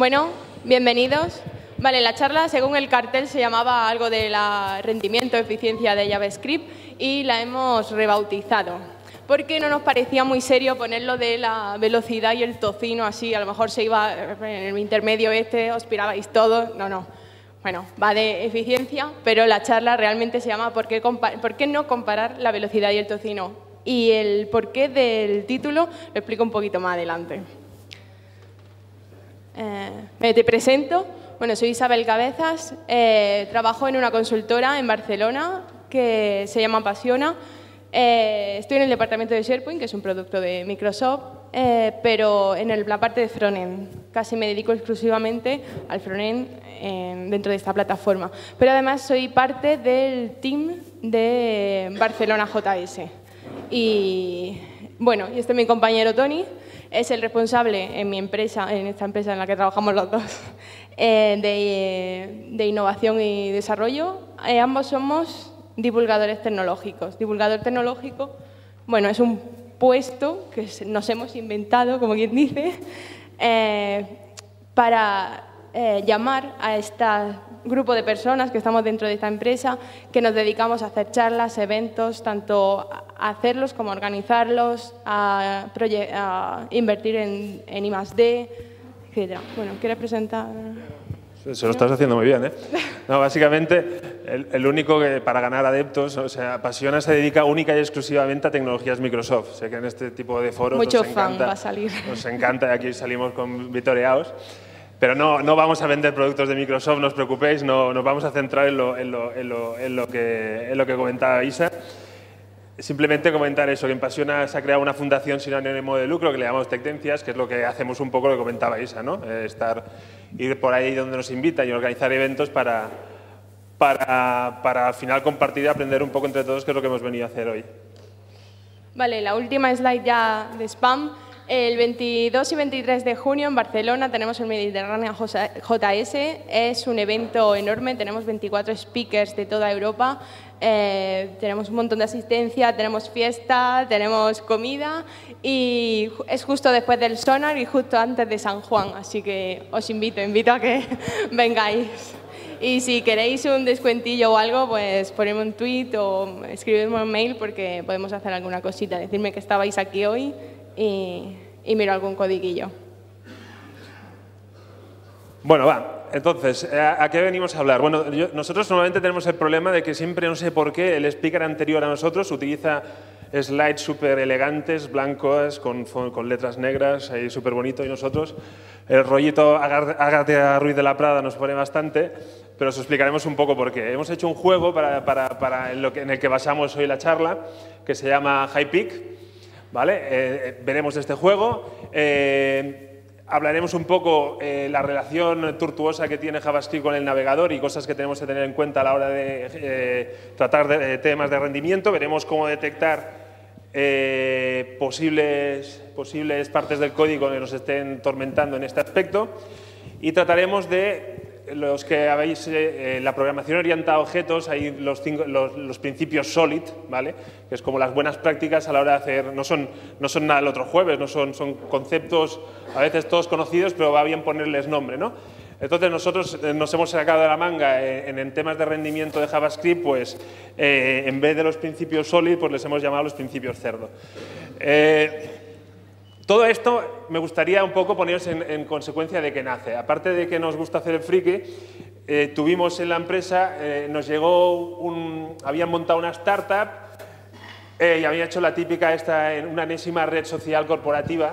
Bueno, bienvenidos. Vale, la charla, según el cartel, se llamaba algo de la rendimiento, eficiencia de JavaScript y la hemos rebautizado. Porque no nos parecía muy serio ponerlo de la velocidad y el tocino así. A lo mejor se iba en el intermedio os pirabais todos. No. Bueno, va de eficiencia, pero la charla realmente se llama ¿Por qué no comparar la velocidad y el tocino? Y el porqué del título lo explico un poquito más adelante. Te presento. Bueno, soy Isabel Cabezas. Trabajo en una consultora en Barcelona que se llama Apasiona. Estoy en el departamento de SharePoint, que es un producto de Microsoft, pero en la parte de frontend. Casi me dedico exclusivamente al frontend dentro de esta plataforma. Pero además soy parte del team de Barcelona JS. Y bueno, y este es mi compañero Toni. Es el responsable en mi empresa, en esta empresa en la que trabajamos los dos, de innovación y desarrollo. Ambos somos divulgadores tecnológicos. Divulgador tecnológico, bueno, es un puesto que nos hemos inventado, como quien dice, para llamar a este grupo de personas que estamos dentro de esta empresa, que nos dedicamos a hacer charlas, eventos, tanto a hacerlos como a organizarlos, a invertir en I+D, etc. Bueno, ¿quieres presentar? Se lo estás haciendo muy bien, ¿eh? No, básicamente, el único que para ganar adeptos, o sea, Apasiona se dedica única y exclusivamente a tecnologías Microsoft. Sé que en este tipo de foros mucho fan va a salir. Nos encanta y aquí salimos con vitoreados. Pero no vamos a vender productos de Microsoft, no os preocupéis, nos vamos a centrar en lo que comentaba Isa. Simplemente comentar eso, que en Apasiona se ha creado una fundación sin ánimo de lucro que le llamamos Tectencias, que es lo que hacemos un poco lo que comentaba Isa, ¿no? Ir por ahí donde nos invitan y organizar eventos para al final compartir y aprender un poco entre todos, que es lo que hemos venido a hacer hoy. Vale, la última slide ya de spam. El 22 y 23 de junio en Barcelona tenemos el Mediterráneo JS. Es un evento enorme, tenemos 24 speakers de toda Europa. Tenemos un montón de asistencia, tenemos fiesta, tenemos comida y es justo después del Sonar y justo antes de San Juan. Así que os invito a que vengáis. Y si queréis un descuentillo o algo, pues ponedme un tweet o escribidme un mail porque podemos hacer alguna cosita. Decirme que estabais aquí hoy y miro algún codiguillo. Bueno, va. Entonces, ¿a qué venimos a hablar? Bueno, nosotros normalmente tenemos el problema de que siempre, no sé por qué, el speaker anterior a nosotros utiliza slides súper elegantes, blancos, con letras negras, ahí súper bonito, y nosotros, el rollito Ágata Ruiz de la Prada nos pone bastante, pero os explicaremos un poco por qué. Hemos hecho un juego en el que basamos hoy la charla, que se llama High Peak, ¿vale? Veremos este juego. Hablaremos un poco la relación tortuosa que tiene JavaScript con el navegador y cosas que tenemos que tener en cuenta a la hora de tratar de temas de rendimiento. Veremos cómo detectar posibles partes del código que nos estén tormentando en este aspecto. Y trataremos de los que habéis la programación orientada a objetos, hay los principios SOLID, ¿vale? Que es como las buenas prácticas a la hora de hacer, no son nada del otro jueves, son conceptos a veces todos conocidos, pero va bien ponerles nombre, ¿no? Entonces nosotros nos hemos sacado de la manga en temas de rendimiento de JavaScript, pues en vez de los principios SOLID, pues les hemos llamado los principios cerdo. Todo esto me gustaría un poco poneros en consecuencia de qué nace. Aparte de que nos gusta hacer el friki, tuvimos en la empresa, nos llegó habían montado una startup y habían hecho la típica una enésima red social corporativa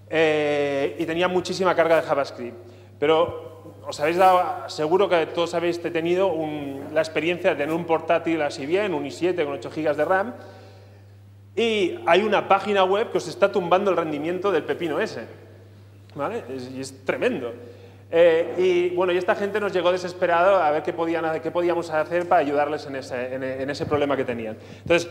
y tenía muchísima carga de JavaScript. Pero os habéis dado, seguro que todos habéis tenido la experiencia de tener un portátil así bien, un i7 con 8 GB de RAM, y hay una página web que os está tumbando el rendimiento del pepino ese, ¿vale? Y es tremendo. Y bueno, y esta gente nos llegó desesperado a ver qué podíamos hacer para ayudarles en ese problema que tenían. Entonces,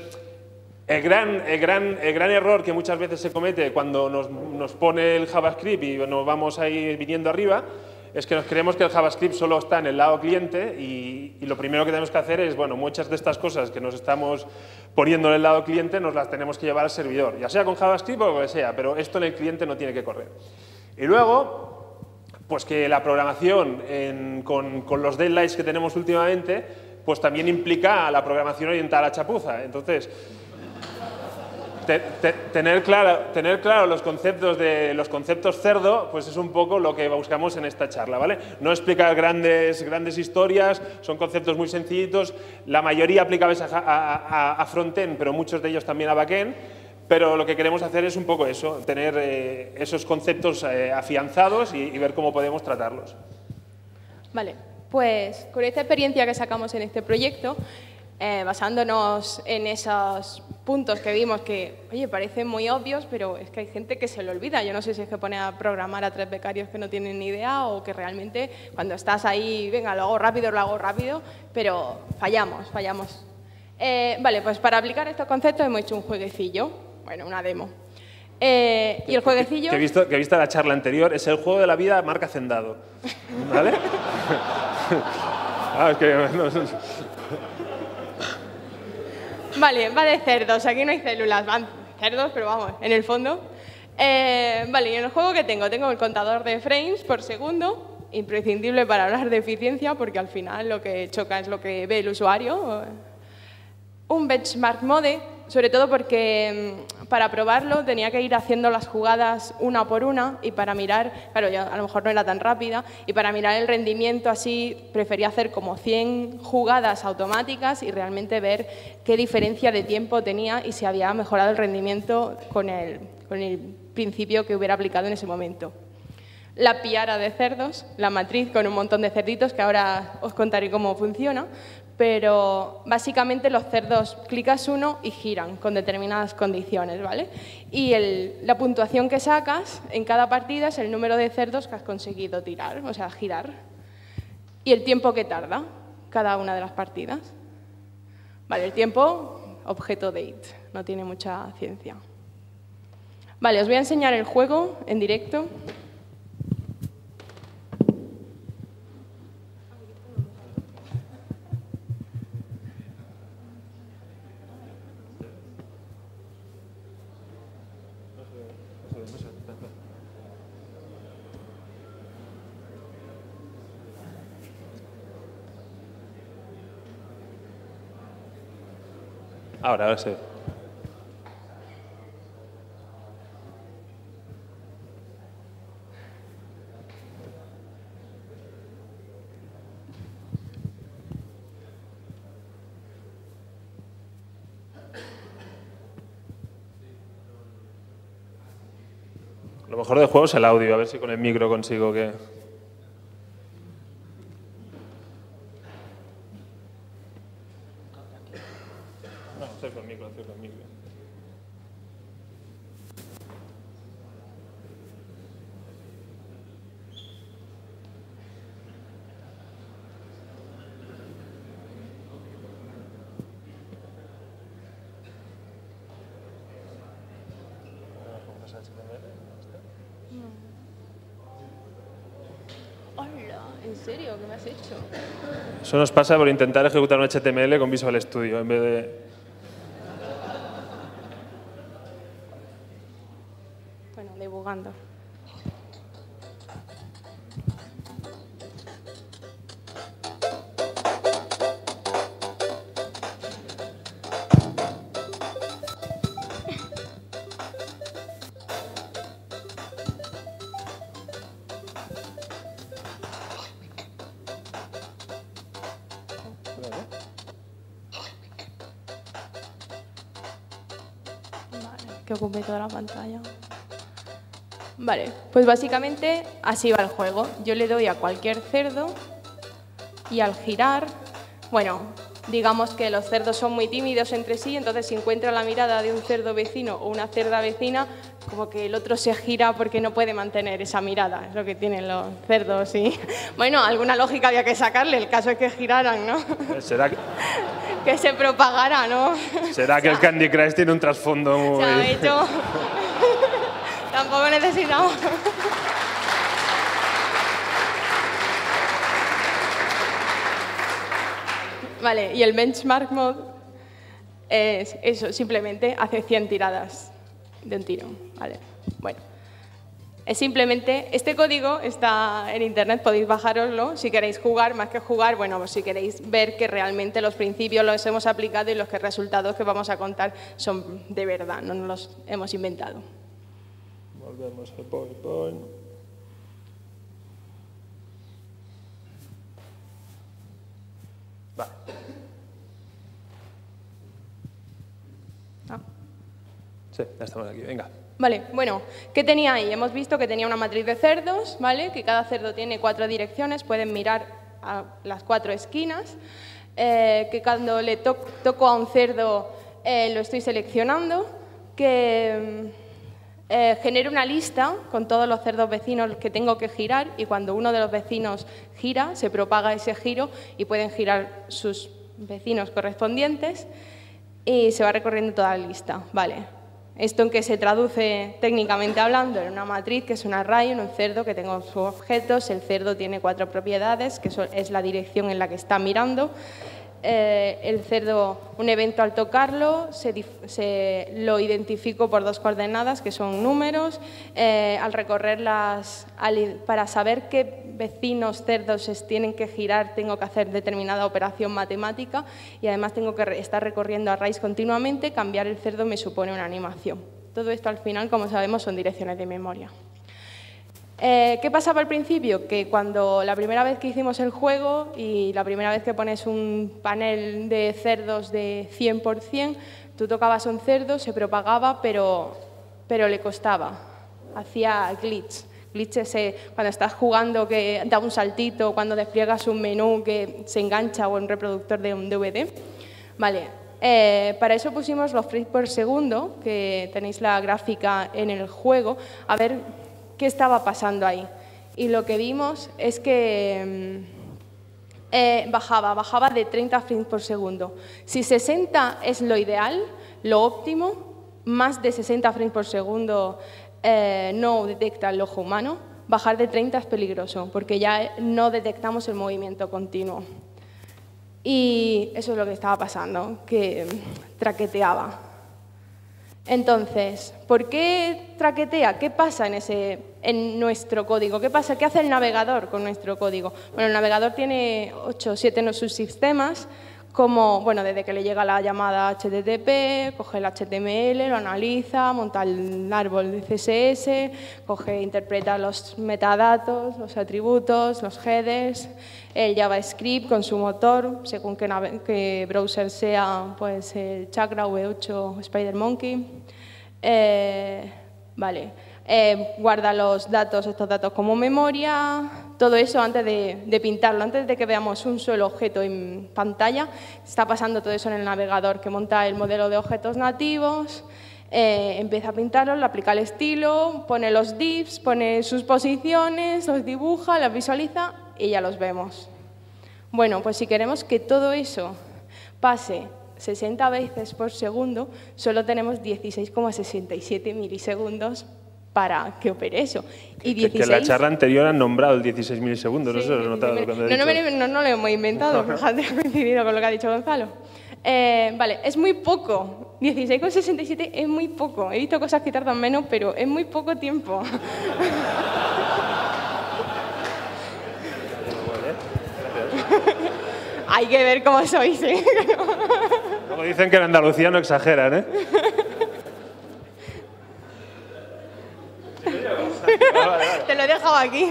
el gran error que muchas veces se comete cuando nos pone el JavaScript y nos vamos ahí viniendo arriba es que nos creemos que el JavaScript solo está en el lado cliente y lo primero que tenemos que hacer es, bueno, muchas de estas cosas que nos estamos poniendo en el lado cliente nos las tenemos que llevar al servidor, ya sea con JavaScript o lo que sea, pero esto en el cliente no tiene que correr. Y luego, Pues que la programación con los deadlines que tenemos últimamente, pues también implica la programación orientada a la chapuza. Entonces, tener claro los conceptos cerdo, pues es un poco lo que buscamos en esta charla, ¿vale? No explicar grandes historias, son conceptos muy sencillitos, la mayoría aplicables a frontend, pero muchos de ellos también a backend, pero lo que queremos hacer es un poco eso, tener esos conceptos afianzados y ver cómo podemos tratarlos. Vale, pues con esta experiencia que sacamos en este proyecto, basándonos en esos puntos que vimos que, oye, parecen muy obvios, pero es que hay gente que se lo olvida. Yo no sé si es que pone a programar a 3 becarios que no tienen ni idea o que realmente cuando estás ahí, venga, lo hago rápido, pero fallamos. Vale, pues para aplicar estos conceptos hemos hecho un jueguecillo, bueno, una demo. Y el jueguecillo... Que he visto la charla anterior, es el juego de la vida marca Hacendado, ¿vale? Es que... Vale, va de cerdos, aquí no hay células, van cerdos, pero vamos, en el fondo. Vale, y en el juego que tengo el contador de frames por segundo, imprescindible para hablar de eficiencia, porque al final lo que choca es lo que ve el usuario. Un benchmark mode, sobre todo porque para probarlo tenía que ir haciendo las jugadas una por una y para mirar, claro, yo a lo mejor no era tan rápida, y para mirar el rendimiento así prefería hacer como 100 jugadas automáticas y realmente ver qué diferencia de tiempo tenía y si había mejorado el rendimiento con el principio que hubiera aplicado en ese momento. La piara de cerdos, la matriz con un montón de cerditos que ahora os contaré cómo funciona, pero básicamente los cerdos clicas uno y giran con determinadas condiciones, ¿vale? Y la puntuación que sacas en cada partida es el número de cerdos que has conseguido tirar, o sea, girar, y el tiempo que tarda cada una de las partidas. Vale, el tiempo, objeto date, no tiene mucha ciencia. Vale, os voy a enseñar el juego en directo. Ahora sí. Lo mejor del juego es el audio, a ver si con el micro consigo que... No, estoy con el micro. Hola, ¿en serio? ¿Qué me has hecho? Eso nos pasa por intentar ejecutar un HTML con Visual Studio en vez de... Bueno, debugando. Que ocupe toda la pantalla. Vale, pues básicamente así va el juego. Yo le doy a cualquier cerdo y al girar, bueno, digamos que los cerdos son muy tímidos entre sí, entonces si encuentra la mirada de un cerdo vecino o una cerda vecina, como que el otro se gira porque no puede mantener esa mirada, es lo que tienen los cerdos. Y bueno, alguna lógica había que sacarle, el caso es que giraran, ¿no? ¿Será que se propagara, ¿no? ¿Será que el Candy Crush tiene un trasfondo muy...? Se ha hecho... Tampoco necesitamos... Vale, y el benchmark mode es eso, simplemente hace 100 tiradas de un tiro, ¿vale? Bueno, Es simplemente, este código está en internet, podéis bajároslo si queréis jugar, más que jugar, bueno, pues si queréis ver que realmente los principios los hemos aplicado y los resultados que vamos a contar son de verdad, no nos los hemos inventado. Volvemos al PowerPoint. Vale. Sí, ya estamos aquí, venga. Vale, bueno, ¿qué tenía ahí? Hemos visto que tenía una matriz de cerdos, ¿vale? Que cada cerdo tiene 4 direcciones, pueden mirar a las 4 esquinas, que cuando le toco a un cerdo lo estoy seleccionando, que genero una lista con todos los cerdos vecinos que tengo que girar y cuando uno de los vecinos gira, se propaga ese giro y pueden girar sus vecinos correspondientes y se va recorriendo toda la lista, ¿vale? ¿Esto en qué se traduce técnicamente hablando? En una matriz que es un array, en un cerdo que tengo sus objetos, el cerdo tiene 4 propiedades, que es la dirección en la que está mirando. El cerdo, un evento al tocarlo, lo identifico por 2 coordenadas, que son números. Al recorrerlas, para saber qué vecinos cerdos tienen que girar, tengo que hacer determinada operación matemática y además tengo que estar recorriendo arrays continuamente. Cambiar el cerdo me supone una animación. Todo esto al final, como sabemos, son direcciones de memoria. ¿Qué pasaba al principio? Que cuando la primera vez que hicimos el juego y la primera vez que pones un panel de cerdos de 100%, tú tocabas un cerdo, se propagaba, pero le costaba, hacía glitch. Glitch es cuando estás jugando que da un saltito, cuando despliegas un menú que se engancha o un reproductor de un DVD. Vale. Para eso pusimos los frames por segundo, que tenéis la gráfica en el juego, a ver qué estaba pasando ahí. Y lo que vimos es que bajaba de 30 frames por segundo. Si 60 es lo ideal, lo óptimo, más de 60 frames por segundo no detecta el ojo humano, bajar de 30 es peligroso, porque ya no detectamos el movimiento continuo. Y eso es lo que estaba pasando, que traqueteaba. Entonces, ¿por qué traquetea? ¿Qué pasa en nuestro código? ¿Qué pasa? ¿Qué hace el navegador con nuestro código? Bueno, el navegador tiene 8 o 7 subsistemas, como, bueno, desde que le llega la llamada HTTP, coge el HTML, lo analiza, monta el árbol de CSS, interpreta los metadatos, los atributos, los headers, el JavaScript con su motor, según qué browser sea, pues el Chakra, V8 o SpiderMonkey. Vale. Guarda estos datos como memoria, todo eso antes de pintarlo, antes de que veamos un solo objeto en pantalla, está pasando todo eso en el navegador que monta el modelo de objetos nativos, empieza a pintarlo, le aplica el estilo, pone los divs, pone sus posiciones, los dibuja, los visualiza y ya los vemos. Bueno, pues si queremos que todo eso pase 60 veces por segundo, solo tenemos 16,67 milisegundos para que opere eso. Y 16... que en la charla anterior han nombrado el 16 milisegundos, sí, no se lo he notado cuando he dicho. No lo hemos inventado, fíjate, ha coincidido con lo que ha dicho Gonzalo. Vale, es muy poco, 16,67 es muy poco. He visto cosas que tardan menos, pero es muy poco tiempo. Hay que ver cómo sois, ¿eh? Como dicen que en Andalucía no exageran, ¿eh? Te lo he dejado aquí.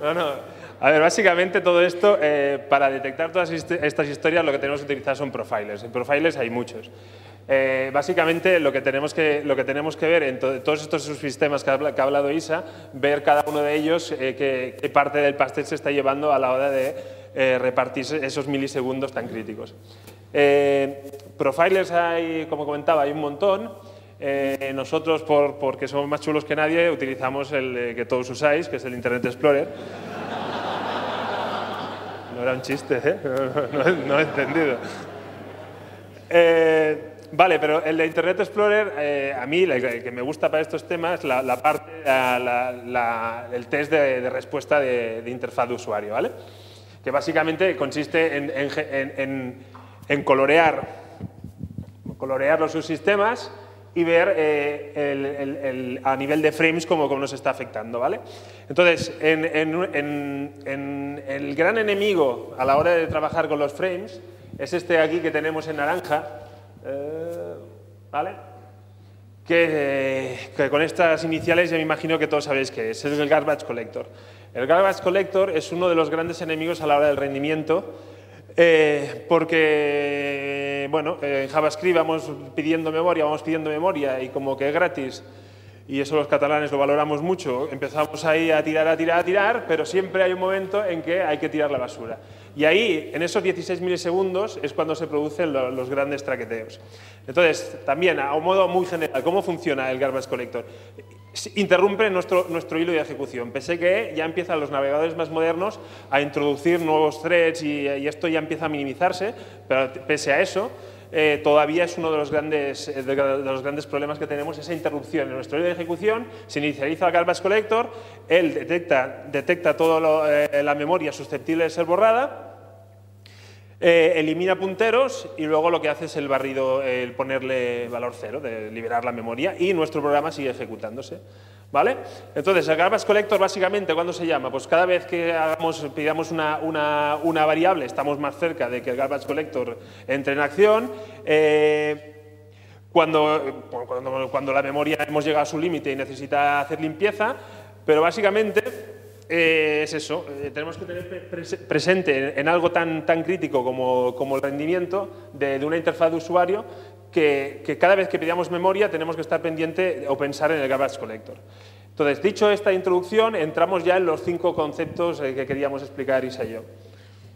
No. A ver, básicamente todo esto, para detectar todas estas historias, lo que tenemos que utilizar son profilers. En profilers hay muchos. Básicamente lo que tenemos que ver en todos estos subsistemas que ha hablado Isa, ver cada uno de ellos qué parte del pastel se está llevando a la hora de repartirse esos milisegundos tan críticos. Profilers hay, como comentaba, hay un montón. Nosotros, porque somos más chulos que nadie, utilizamos el que todos usáis, que es el Internet Explorer. No era un chiste, ¿eh? No he entendido. Vale, pero el de Internet Explorer, a mí, el que me gusta para estos temas, la parte, el test de respuesta de interfaz de usuario, ¿vale? Que básicamente consiste en colorear los subsistemas y ver a nivel de frames cómo nos está afectando, ¿vale? Entonces, el gran enemigo a la hora de trabajar con los frames es este aquí que tenemos en naranja, ¿vale? Que con estas iniciales ya me imagino que todos sabéis qué es el Garbage Collector. El Garbage Collector es uno de los grandes enemigos a la hora del rendimiento, porque, bueno, en JavaScript vamos pidiendo memoria y como que es gratis, y eso los catalanes lo valoramos mucho, empezamos ahí a tirar, pero siempre hay un momento en que hay que tirar la basura. Y ahí, en esos 16 milisegundos, es cuando se producen los grandes traqueteos. Entonces, también, a un modo muy general, ¿cómo funciona el Garbage Collector? Interrumpe nuestro hilo de ejecución, pese que ya empiezan los navegadores más modernos a introducir nuevos threads y esto ya empieza a minimizarse, pero pese a eso, todavía es uno de los grandes problemas que tenemos, esa interrupción en nuestro hilo de ejecución. Se inicializa el Garbage Collector, él detecta toda la memoria susceptible de ser borrada, elimina punteros y luego lo que hace es el barrido, el ponerle valor 0, de liberar la memoria, y nuestro programa sigue ejecutándose, ¿vale? Entonces, el Garbage Collector básicamente, ¿cuándo se llama? Pues cada vez que pidamos una variable, estamos más cerca de que el Garbage Collector entre en acción. Cuando la memoria hemos llegado a su límite y necesita hacer limpieza, pero básicamente es eso, tenemos que tener presente en algo tan crítico como el rendimiento de una interfaz de usuario que cada vez que pidamos memoria tenemos que estar pendiente o pensar en el Garbage Collector. Entonces, dicho esta introducción, entramos ya en los 5 conceptos que queríamos explicar Isa y yo.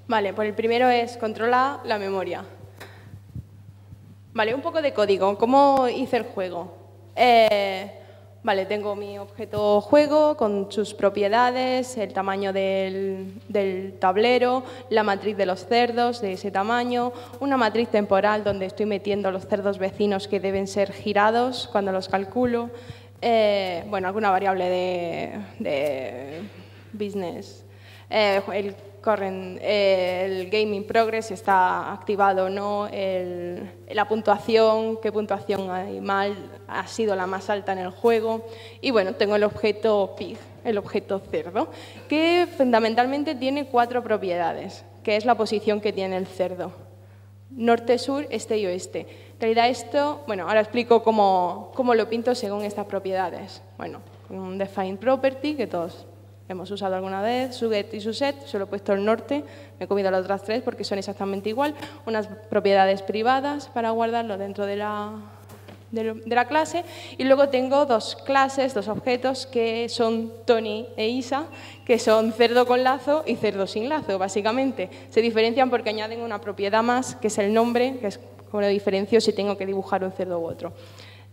Vale, pues el primero es controla la memoria. Vale, un poco de código. ¿Cómo hice el juego? Vale, tengo mi objeto juego con sus propiedades, el tamaño del tablero, la matriz de los cerdos de ese tamaño, una matriz temporal donde estoy metiendo los cerdos vecinos que deben ser girados cuando los calculo, bueno, alguna variable de business, el gaming progress está activado o no, la puntuación, qué puntuación hay mal, ha sido la más alta en el juego. Y bueno, tengo el objeto pig, el objeto cerdo, que fundamentalmente tiene 4 propiedades, que es la posición que tiene el cerdo. Norte, sur, este y oeste. En realidad esto, bueno, ahora explico cómo lo pinto según estas propiedades. Bueno, con un define property, que todos hemos usado alguna vez, suget y suset, solo he puesto el norte, me he comido las otras 3 porque son exactamente igual, unas propiedades privadas para guardarlo dentro de la clase, y luego tengo 2 clases, 2 objetos que son Tony e Isa, que son cerdo con lazo y cerdo sin lazo, básicamente. Se diferencian porque añaden una propiedad más, que es el nombre, que es como lo diferencio si tengo que dibujar un cerdo u otro.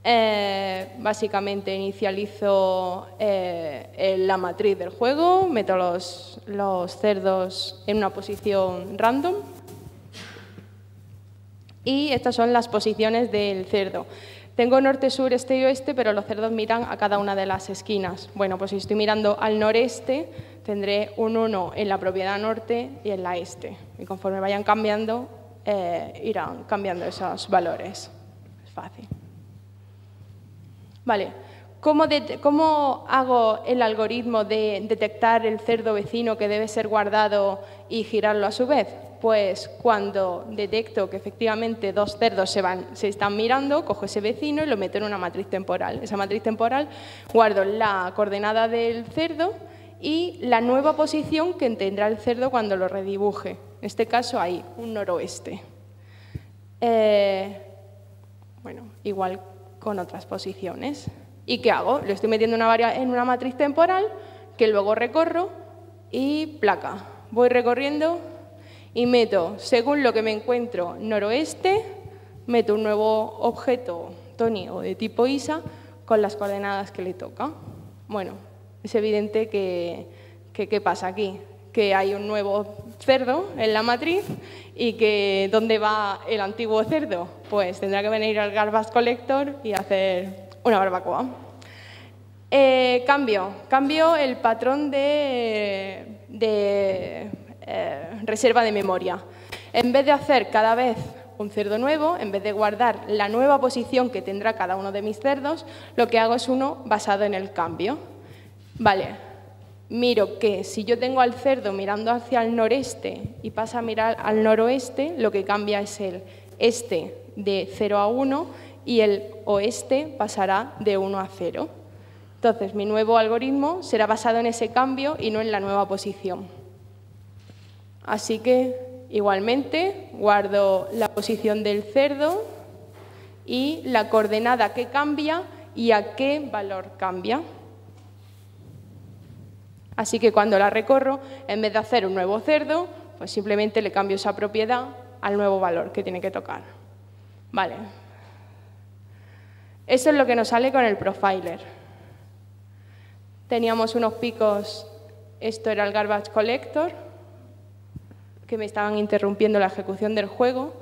Básicamente inicializo la matriz del juego, meto los cerdos en una posición random y estas son las posiciones del cerdo. Tengo norte, sur, este y oeste, pero los cerdos miran a cada una de las esquinas. Bueno, pues si estoy mirando al noreste, tendré un 1 en la propiedad norte y en la este. Y conforme vayan cambiando, irán cambiando esos valores. Es fácil. Vale, ¿cómo hago el algoritmo de detectar el cerdo vecino que debe ser guardado y girarlo a su vez? Pues cuando detecto que efectivamente 2 cerdos se están mirando, cojo ese vecino y lo meto en una matriz temporal. Esa matriz temporal guardo la coordenada del cerdo y la nueva posición que tendrá el cerdo cuando lo redibuje. En este caso hay un noroeste. Bueno, igual con otras posiciones. ¿Y qué hago? Lo estoy metiendo en una matriz temporal que luego recorro y placa. Voy recorriendo y meto, según lo que me encuentro noroeste, meto un nuevo objeto Tony o de tipo Isa con las coordenadas que le toca. Bueno, es evidente que ¿qué pasa aquí? Que hay un nuevo cerdo en la matriz y que ¿dónde va el antiguo cerdo? Pues tendrá que venir al Garbage Collector y hacer una barbacoa. Cambio el patrón de reserva de memoria. En vez de hacer cada vez un cerdo nuevo, en vez de guardar la nueva posición que tendrá cada uno de mis cerdos, lo que hago es uno basado en el cambio. Vale, miro que si yo tengo al cerdo mirando hacia el noreste y pasa a mirar al noroeste, lo que cambia es el este de 0 a 1 y el oeste pasará de 1 a 0. Entonces, mi nuevo algoritmo será basado en ese cambio y no en la nueva posición. Así que, igualmente, guardo la posición del cerdo y la coordenada que cambia y a qué valor cambia. Así que cuando la recorro, en vez de hacer un nuevo cerdo, pues simplemente le cambio esa propiedad al nuevo valor que tiene que tocar. Vale. Eso es lo que nos sale con el profiler. Teníamos unos picos, esto era el garbage collector, que me estaban interrumpiendo la ejecución del juego,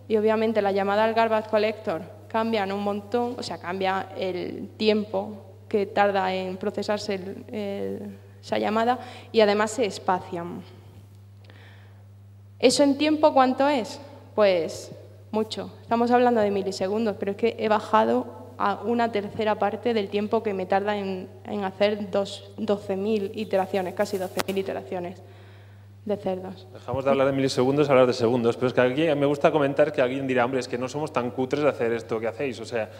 y obviamente la llamada al garbage collector cambian un montón, o sea, cambia el tiempo que tarda en procesarse esa llamada, y además se espacian. ¿Eso en tiempo cuánto es? Pues mucho. Estamos hablando de milisegundos, pero es que he bajado a una tercera parte del tiempo que me tarda en hacer 12.000 iteraciones, casi 12.000 iteraciones de cerdos. Dejamos de hablar de milisegundos a hablar de segundos, pero es que aquí me gusta comentar que alguien dirá, hombre, es que no somos tan cutres de hacer esto que hacéis, o sea,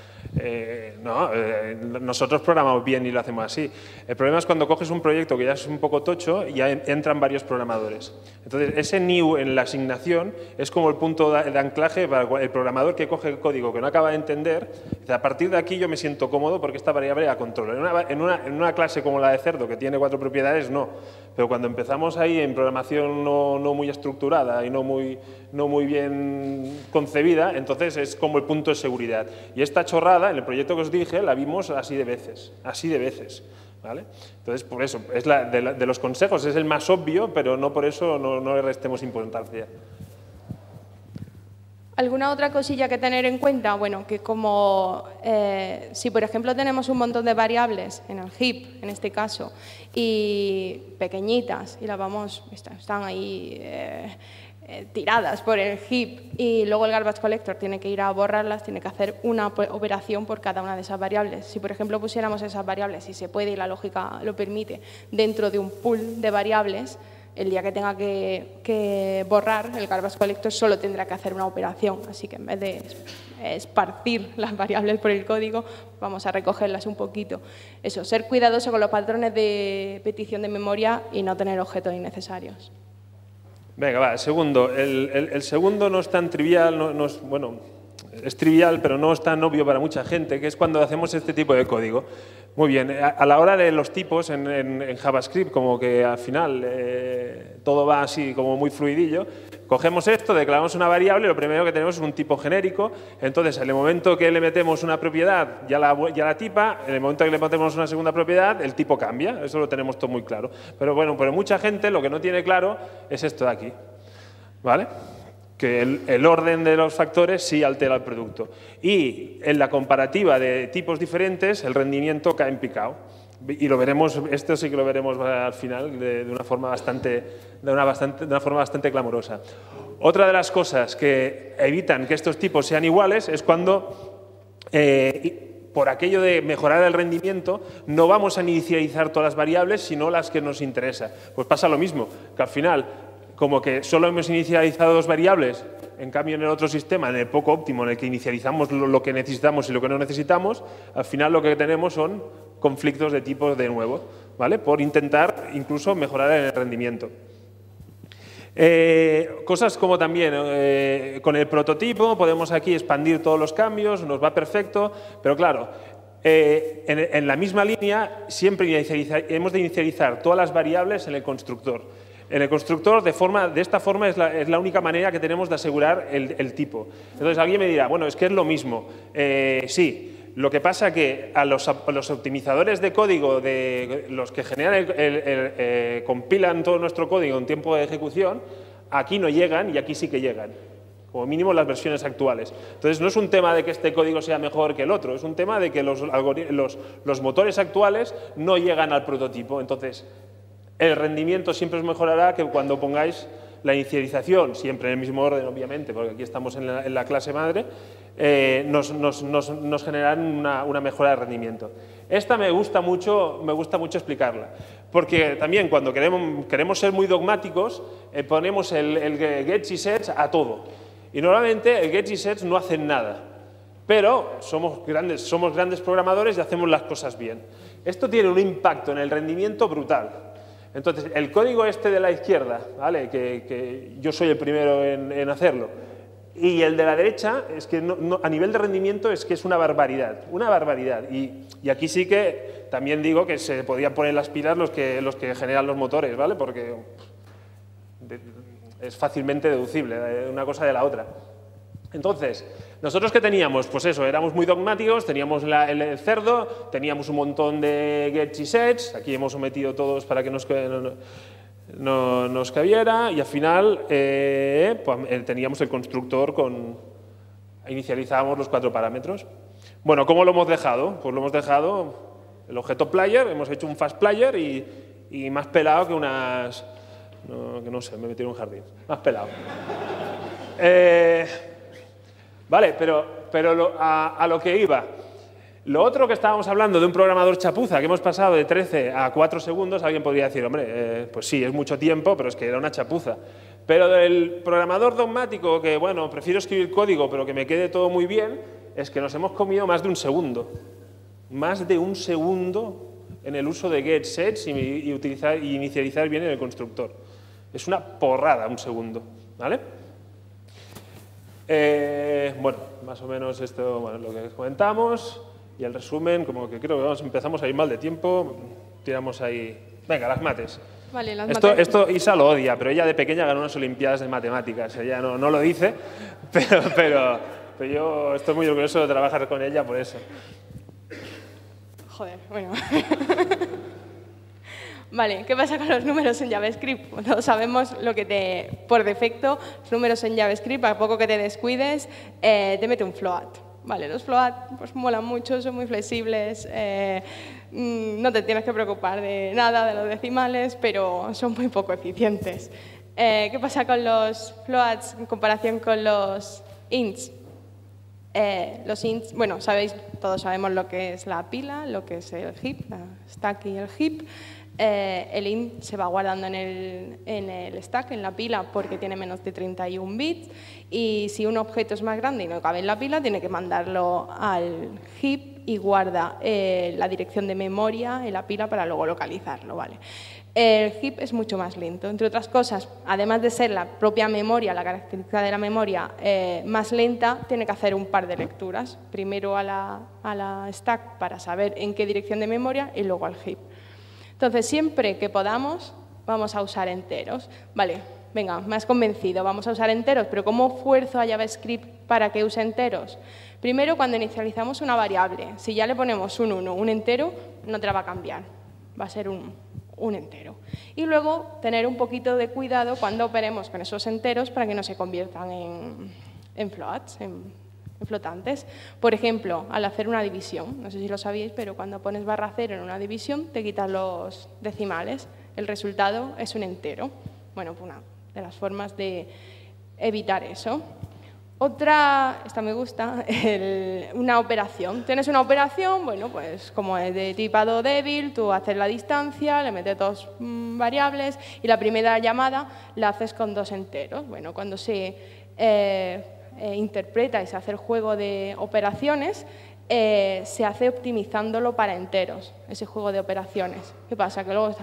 nosotros programamos bien y lo hacemos así. El problema es cuando coges un proyecto que ya es un poco tocho y ya entran varios programadores. Entonces, ese new en la asignación es como el punto de anclaje para el programador que coge el código que no acaba de entender. A partir de aquí yo me siento cómodo porque esta variable la controlo. En una clase como la de cerdo, que tiene 4 propiedades, no. Pero cuando empezamos ahí en programación no muy estructurada y no muy bien concebida, entonces es como el punto de seguridad. Y esta chorrada, en el proyecto que os dije, la vimos así de veces, ¿vale? Entonces, por eso, es de los consejos es el más obvio, pero no por eso no le restemos importancia. ¿Alguna otra cosilla que tener en cuenta? Bueno, que como si por ejemplo tenemos un montón de variables en el heap, en este caso, y pequeñitas, y están ahí tiradas por el heap, y luego el garbage collector tiene que ir a borrarlas, tiene que hacer una operación por cada una de esas variables. Si por ejemplo pusiéramos esas variables, si se puede y la lógica lo permite, dentro de un pool de variables, el día que tenga que borrar, el garbage collector solo tendrá que hacer una operación. Así que en vez de esparcir las variables por el código, vamos a recogerlas un poquito. Eso, ser cuidadoso con los patrones de petición de memoria y no tener objetos innecesarios. Venga, va, el segundo. El segundo no es tan trivial, bueno, es trivial, pero no es tan obvio para mucha gente, que es cuando hacemos este tipo de código. Muy bien, a la hora de los tipos en JavaScript, como que al final todo va así como muy fluidillo, cogemos esto, declaramos una variable, lo primero que tenemos es un tipo genérico, entonces en el momento que le metemos una propiedad ya la tipa, en el momento que le metemos una segunda propiedad el tipo cambia, eso lo tenemos todo muy claro. Pero bueno, pero mucha gente lo que no tiene claro es esto de aquí, ¿vale? Que el orden de los factores sí altera el producto. Y en la comparativa de tipos diferentes, el rendimiento cae en picado. Y lo veremos, esto sí que lo veremos al final de una forma bastante clamorosa. Otra de las cosas que evitan que estos tipos sean iguales es cuando, por aquello de mejorar el rendimiento, no vamos a inicializar todas las variables, sino las que nos interesan. Pues pasa lo mismo, que al final, como que solo hemos inicializado 2 variables, en cambio en el otro sistema, en el poco óptimo, en el que inicializamos lo que necesitamos y lo que no necesitamos, al final lo que tenemos son conflictos de tipos de nuevo, ¿vale? Por intentar incluso mejorar el rendimiento. Cosas como también con el prototipo podemos aquí expandir todos los cambios, nos va perfecto, pero claro, en la misma línea siempre hemos de inicializar todas las variables en el constructor. En el constructor, de esta forma, es la única manera que tenemos de asegurar el tipo. Entonces, alguien me dirá, bueno, es que es lo mismo. Sí, lo que pasa que a los optimizadores de código, los que generan compilan todo nuestro código en tiempo de ejecución, aquí no llegan y aquí sí que llegan. Como mínimo las versiones actuales. Entonces, no es un tema de que este código sea mejor que el otro, es un tema de que los motores actuales no llegan al prototipo. Entonces, el rendimiento siempre os mejorará que cuando pongáis la inicialización, siempre en el mismo orden, obviamente, porque aquí estamos en la clase madre, nos generan una mejora de rendimiento. Esta me gusta mucho explicarla, porque también cuando queremos ser muy dogmáticos, ponemos el gets y sets a todo. Y normalmente el gets y sets no hacen nada, pero somos grandes programadores y hacemos las cosas bien. Esto tiene un impacto en el rendimiento brutal. Entonces, el código este de la izquierda, ¿vale? que yo soy el primero en hacerlo, y el de la derecha, es que a nivel de rendimiento es que es una barbaridad, una barbaridad. Y aquí sí que también digo que se podían poner las pilas los que generan los motores, ¿vale? Porque es fácilmente deducible una cosa de la otra. Entonces, nosotros ¿qué teníamos? Pues eso, éramos muy dogmáticos, teníamos el cerdo, teníamos un montón de gets y sets, aquí hemos sometido todos para que nos cabiera, y al final pues, teníamos el constructor inicializábamos los 4 parámetros. Bueno, ¿cómo lo hemos dejado? Pues lo hemos dejado el objeto player, hemos hecho un fast player y más pelado que unas... que no sé, me metí en un jardín, más pelado. Vale, pero a lo que iba. Lo otro que estábamos hablando de un programador chapuza, que hemos pasado de 13 a 4 segundos, alguien podría decir, hombre, pues sí, es mucho tiempo, pero es que era una chapuza. Pero del programador dogmático, que bueno, prefiero escribir código, pero que me quede todo muy bien, es que nos hemos comido más de un segundo. Más de un segundo en el uso de get, sets y inicializar bien en el constructor. Es una porrada un segundo, ¿vale? Bueno, más o menos esto, bueno, lo que comentamos. Y el resumen, como que creo que empezamos a ir mal de tiempo, tiramos ahí... Venga, las mates. Vale, las mates. Esto Esto Isa lo odia, pero ella de pequeña ganó unas olimpiadas de matemáticas. Ella no lo dice, pero yo estoy muy orgulloso de trabajar con ella por eso. Joder, bueno. Vale, ¿qué pasa con los números en JavaScript? Todos sabemos lo que por defecto, los números en JavaScript, a poco que te descuides, te mete un float. Vale, los float pues molan mucho, son muy flexibles, no te tienes que preocupar de nada de los decimales, pero son muy poco eficientes. ¿Qué pasa con los floats en comparación con los ints? Los ints, bueno, todos sabemos lo que es la pila, lo que es el heap, la stack y el heap. El int se va guardando en el stack, en la pila, porque tiene menos de 31 bits, y si un objeto es más grande y no cabe en la pila, tiene que mandarlo al heap y guarda la dirección de memoria en la pila para luego localizarlo, ¿vale? El heap es mucho más lento, entre otras cosas, además de ser la propia memoria, la característica de la memoria más lenta, tiene que hacer un par de lecturas, primero a la stack para saber en qué dirección de memoria y luego al heap. Entonces, siempre que podamos, vamos a usar enteros. Vale, venga, me has convencido, vamos a usar enteros, pero ¿cómo fuerzo a JavaScript para que use enteros? Primero, cuando inicializamos una variable, si ya le ponemos un 1, un entero, no te la va a cambiar, va a ser un entero. Y luego, tener un poquito de cuidado cuando operemos con esos enteros para que no se conviertan en floats, en flotantes. Por ejemplo, al hacer una división, no sé si lo sabíais, pero cuando pones /0 en una división te quitas los decimales, el resultado es un entero. Bueno, pues una de las formas de evitar eso. Otra, esta me gusta, una operación. Tienes una operación, bueno, pues como es de tipado débil, tú haces la distancia, le metes 2 variables y la primera llamada la haces con 2 enteros. Bueno, cuando se interpreta y se hace el juego de operaciones, se hace optimizándolo para enteros, ese juego de operaciones. ¿Qué pasa? Que luego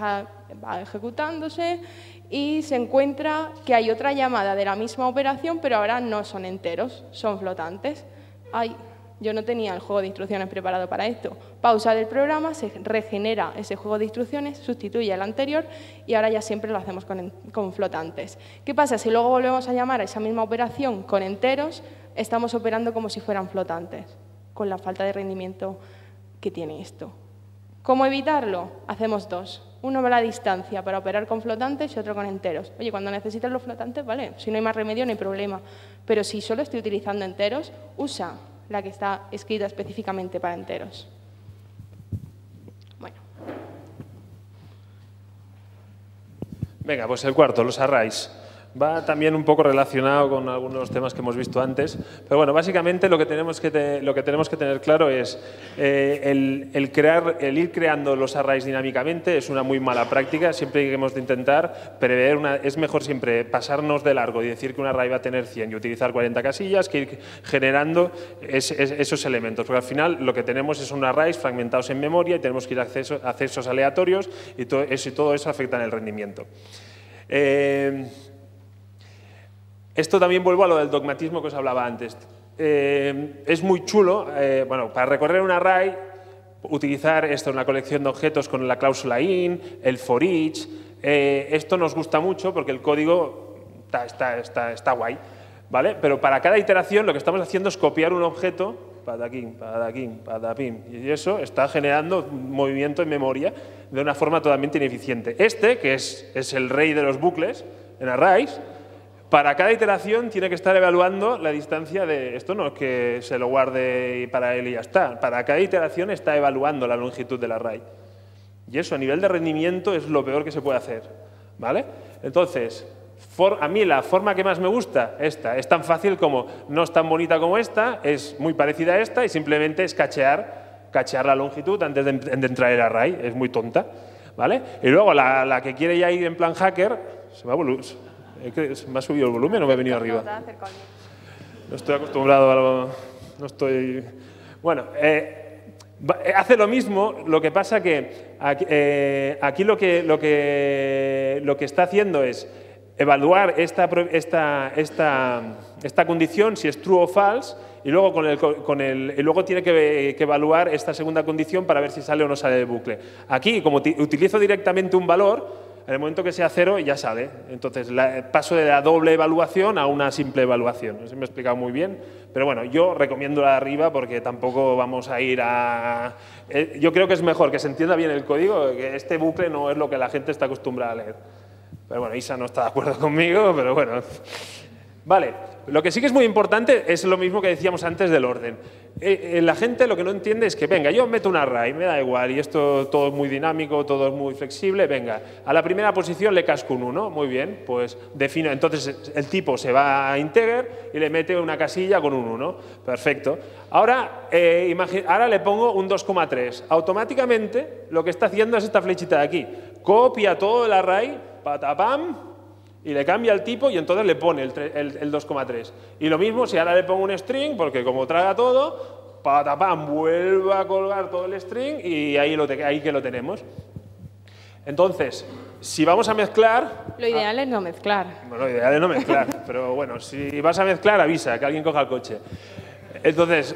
va ejecutándose y se encuentra que hay otra llamada de la misma operación, pero ahora no son enteros, son flotantes. Ay, yo no tenía el juego de instrucciones preparado para esto. Pausa del programa, se regenera ese juego de instrucciones, sustituye el anterior y ahora ya siempre lo hacemos con flotantes. ¿Qué pasa? Si luego volvemos a llamar a esa misma operación con enteros, estamos operando como si fueran flotantes, con la falta de rendimiento que tiene esto. ¿Cómo evitarlo? Hacemos 2. Uno a la distancia para operar con flotantes y otro con enteros. Oye, cuando necesites los flotantes, vale, si no hay más remedio, no hay problema. Pero si solo estoy utilizando enteros, usa la que está escrita específicamente para enteros. Bueno. Venga, pues el cuarto, los arrays. Va también un poco relacionado con algunos de los temas que hemos visto antes. Pero bueno, básicamente lo que tenemos que tener claro es el ir creando los arrays dinámicamente es una muy mala práctica. Siempre que hemos de intentar prever es mejor siempre pasarnos de largo y decir que un array va a tener 100 y utilizar 40 casillas que ir generando esos elementos. Porque al final lo que tenemos son arrays fragmentados en memoria y tenemos que ir a accesos aleatorios y todo eso afecta en el rendimiento. Esto también vuelvo a lo del dogmatismo que os hablaba antes. Es muy chulo, bueno, para recorrer un array, utilizar una colección de objetos con la cláusula in, el for each. Esto nos gusta mucho porque el código está guay, ¿vale? Pero para cada iteración lo que estamos haciendo es copiar un objeto, padaquín, padaquín, padapín, y eso está generando movimiento en memoria de una forma totalmente ineficiente. Que es el rey de los bucles en arrays, para cada iteración tiene que estar evaluando la distancia de... Esto no es que se lo guarde para él y ya está. Para cada iteración está evaluando la longitud del array. Y eso a nivel de rendimiento es lo peor que se puede hacer, ¿vale? Entonces, a mí la forma que más me gusta, esta. Es tan fácil como, no es tan bonita como esta, es muy parecida a esta y simplemente es cachear la longitud antes de entrar el array. Es muy tonta, ¿vale? Y luego la que quiere ya ir en plan hacker, ¿me ha subido el volumen o me ha venido arriba? No estoy acostumbrado a algo... No estoy... Bueno, hace lo mismo, lo que pasa que aquí lo que está haciendo es evaluar esta condición, si es true o false, y luego, luego tiene que evaluar esta segunda condición para ver si sale o no sale del bucle. Aquí, como utilizo directamente un valor, en el momento que sea 0 ya sale. Entonces paso de la doble evaluación a una simple evaluación. No sé si me he explicado muy bien, pero bueno, yo recomiendo la de arriba porque tampoco vamos a ir a... yo creo que es mejor que se entienda bien el código, que este bucle no es lo que la gente está acostumbrada a leer. Pero bueno, Isa no está de acuerdo conmigo, pero bueno. Vale, lo que sí que es muy importante es lo mismo que decíamos antes del orden. La gente lo que no entiende es que, venga, yo meto un array, me da igual, y esto todo es muy dinámico, todo es muy flexible, venga, a la primera posición le casco un 1, muy bien, pues defino, entonces el tipo se va a integer y le mete una casilla con un 1, perfecto. Ahora le pongo un 2,3, automáticamente lo que está haciendo es esta flechita de aquí, copia todo el array, patapam, y le cambia el tipo y entonces le pone el 2,3. Y lo mismo si ahora le pongo un string, porque como traga todo, patapam, vuelve a colgar todo el string y ahí que lo tenemos. Entonces, si vamos a mezclar... Lo ideal es no mezclar. Bueno, lo ideal es no mezclar, pero bueno, si vas a mezclar, avisa, que alguien coja el coche. Entonces...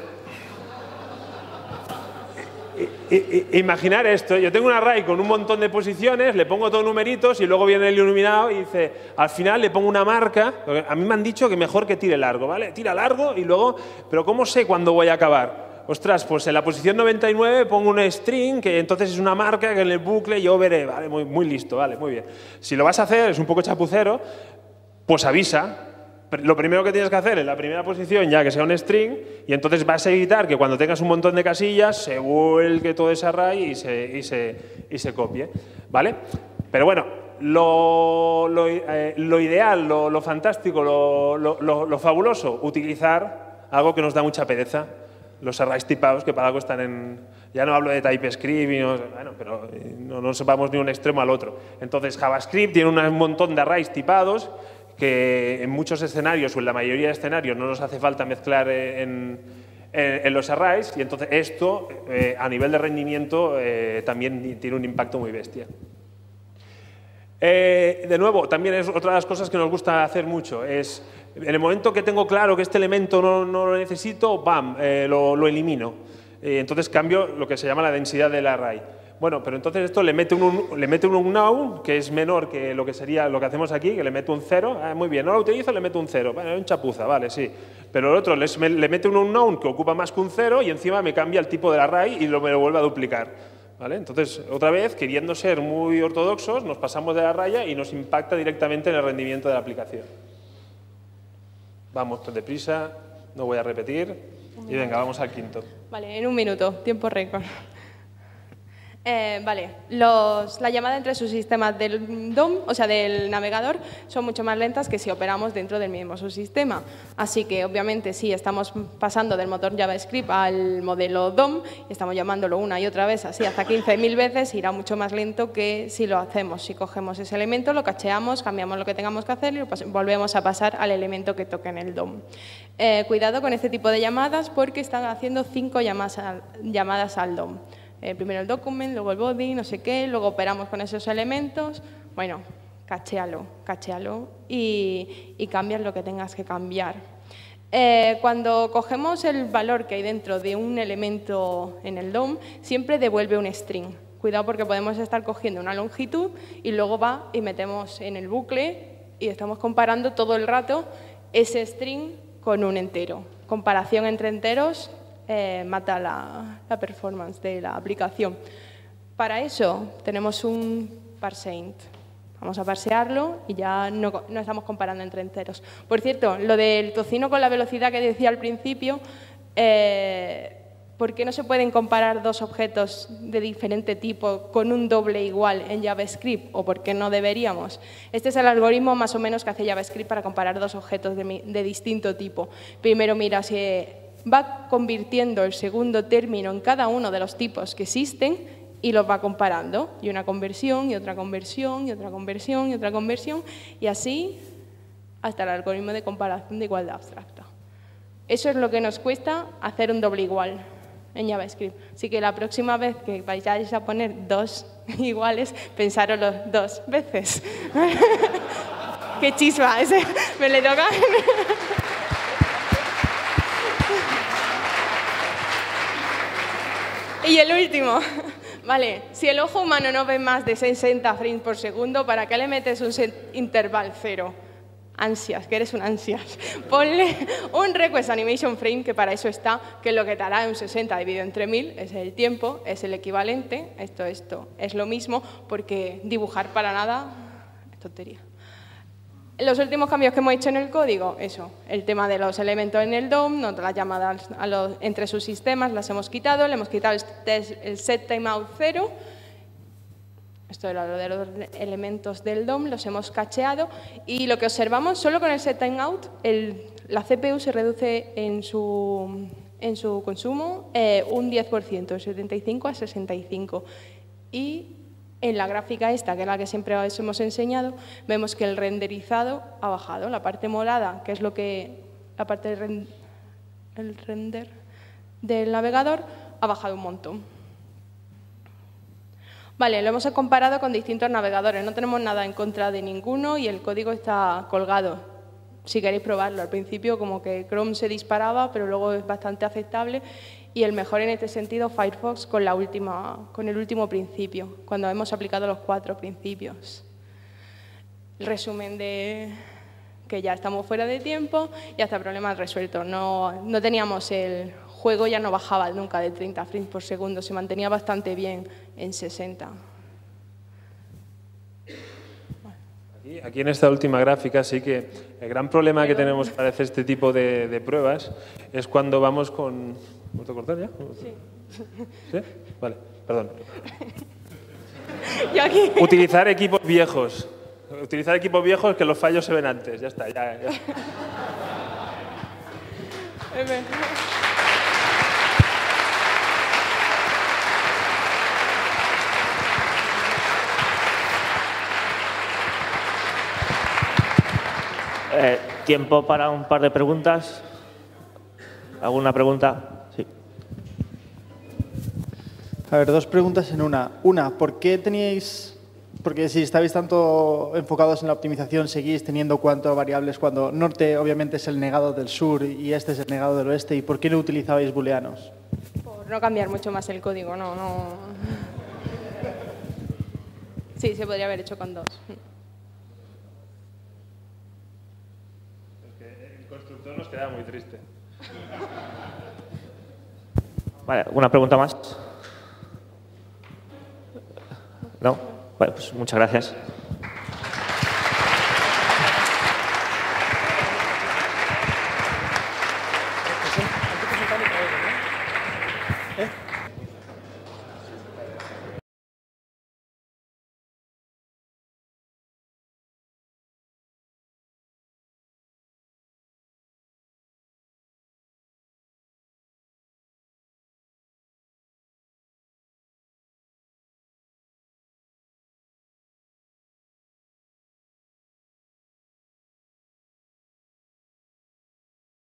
Imaginar esto, yo tengo un array con un montón de posiciones, le pongo todos numeritos y luego viene el iluminado y dice, al final le pongo una marca, a mí me han dicho que mejor que tire largo, ¿vale? Tira largo y luego, pero ¿cómo sé cuándo voy a acabar? Ostras, pues en la posición 99 pongo un string, que entonces es una marca que en el bucle yo veré, ¿vale? Muy listo, ¿vale? Muy bien. Si lo vas a hacer, es un poco chapucero, pues avisa. Lo primero que tienes que hacer en la primera posición, ya que sea un string, y entonces vas a evitar que cuando tengas un montón de casillas se vuelque todo ese array y se copie, ¿vale? Pero bueno, lo ideal, lo fantástico, lo fabuloso, utilizar algo que nos da mucha pereza, los arrays tipados, que para algo están en... Ya no hablo de TypeScript, bueno, pero no nos vamos ni un extremo al otro. Entonces, JavaScript tiene un montón de arrays tipados que en muchos escenarios o en la mayoría de escenarios no nos hace falta mezclar en los arrays y entonces esto a nivel de rendimiento también tiene un impacto muy bestia. De nuevo, también es otra de las cosas que nos gusta hacer mucho, es en el momento que tengo claro que este elemento no lo necesito, ¡bam!, lo elimino. Entonces cambio lo que se llama la densidad del array. Bueno, pero entonces esto le mete un unknown, que es menor que lo que sería lo que hacemos aquí, que le meto un 0. Muy bien, no lo utilizo, le meto un 0. Bueno, es un chapuza, vale, sí. Pero el otro le mete un unknown que ocupa más que un 0 y encima me cambia el tipo del array y me lo vuelve a duplicar. ¿Vale? Entonces, otra vez, queriendo ser muy ortodoxos, nos pasamos de la raya y nos impacta directamente en el rendimiento de la aplicación. Vamos deprisa, no voy a repetir. Y venga, vamos al quinto. Vale, en un minuto, tiempo récord. Vale, la llamada entre subsistemas del DOM, o sea, del navegador, son mucho más lentas que si operamos dentro del mismo subsistema. Así que, obviamente, si estamos pasando del motor JavaScript al modelo DOM y estamos llamándolo una y otra vez, así hasta 15.000 veces, irá mucho más lento que si lo hacemos. Si cogemos ese elemento, lo cacheamos, cambiamos lo que tengamos que hacer y volvemos a pasar al elemento que toque en el DOM. Cuidado con este tipo de llamadas porque están haciendo 5 llamadas al DOM. Primero el document, luego el body, no sé qué, luego operamos con esos elementos. Bueno, cachéalo y cambias lo que tengas que cambiar. Cuando cogemos el valor que hay dentro de un elemento en el DOM, siempre devuelve un string. Cuidado porque podemos estar cogiendo una longitud y luego va y metemos en el bucle y estamos comparando todo el rato ese string con un entero. Comparación entre enteros mata la performance de la aplicación. Para eso tenemos un parseInt. Vamos a parsearlo y ya no estamos comparando entre enteros. Por cierto, lo del tocino con la velocidad que decía al principio, ¿por qué no se pueden comparar dos objetos de diferente tipo con un doble igual en JavaScript? ¿O por qué no deberíamos? Este es el algoritmo más o menos que hace JavaScript para comparar dos objetos de distinto tipo. Primero mira si va convirtiendo el segundo término en cada uno de los tipos que existen y los va comparando. Y una conversión, y otra conversión, y otra conversión, y otra conversión, y así hasta el algoritmo de comparación de igualdad abstracta. Eso es lo que nos cuesta hacer un doble igual en JavaScript. Así que la próxima vez que vayáis a poner dos iguales, pensároslo 2 veces. ¡Qué chispa! Ese me le toca. Y el último, vale, si el ojo humano no ve más de 60 frames por segundo, ¿para qué le metes un interval 0? Ansias, que eres un ansias. Ponle un request animation frame, que para eso está, que es lo que te hará un 60 dividido entre 1000, es el tiempo, es el equivalente, esto es lo mismo, porque dibujar para nada es tontería. Los últimos cambios que hemos hecho en el código, eso, el tema de los elementos en el DOM, las llamadas entre sus sistemas las hemos quitado, le hemos quitado el setTimeout 0, esto era lo de los elementos del DOM, los hemos cacheado y lo que observamos, solo con el setTimeout, la CPU se reduce en su consumo un 10%, de 75 a 65. Y en la gráfica esta, que es la que siempre os hemos enseñado, vemos que el renderizado ha bajado. La parte morada, que es la parte del render del navegador, ha bajado un montón. Vale, lo hemos comparado con distintos navegadores. No tenemos nada en contra de ninguno y el código está colgado. Si queréis probarlo, al principio como que Chrome se disparaba, pero luego es bastante aceptable. Y el mejor en este sentido, Firefox, con el último principio, cuando hemos aplicado los 4 principios. El resumen de que ya estamos fuera de tiempo y hasta problemas resueltos. No teníamos el juego, ya no bajaba nunca de 30 frames por segundo, se mantenía bastante bien en 60. Aquí en esta última gráfica sí que el gran problema que tenemos para hacer este tipo de pruebas es cuando vamos con... ¿Vamos a cortar ya? Sí. ¿Sí? Vale, perdón. Yo aquí... Utilizar equipos viejos. Utilizar equipos viejos que los fallos se ven antes. Ya está, ya. Tiempo para un par de preguntas. ¿Alguna pregunta? Sí. A ver, 2 preguntas en una. Una, ¿por qué teníais, porque si estabais tanto enfocados en la optimización, seguís teniendo cuántas variables cuando norte obviamente es el negado del sur y este es el negado del oeste? ¿Y por qué no utilizabais booleanos? Por no cambiar mucho más el código, no. Sí, se podría haber hecho con 2. El constructor nos queda muy triste. Vale, ¿una pregunta más? ¿No? Bueno, pues muchas gracias.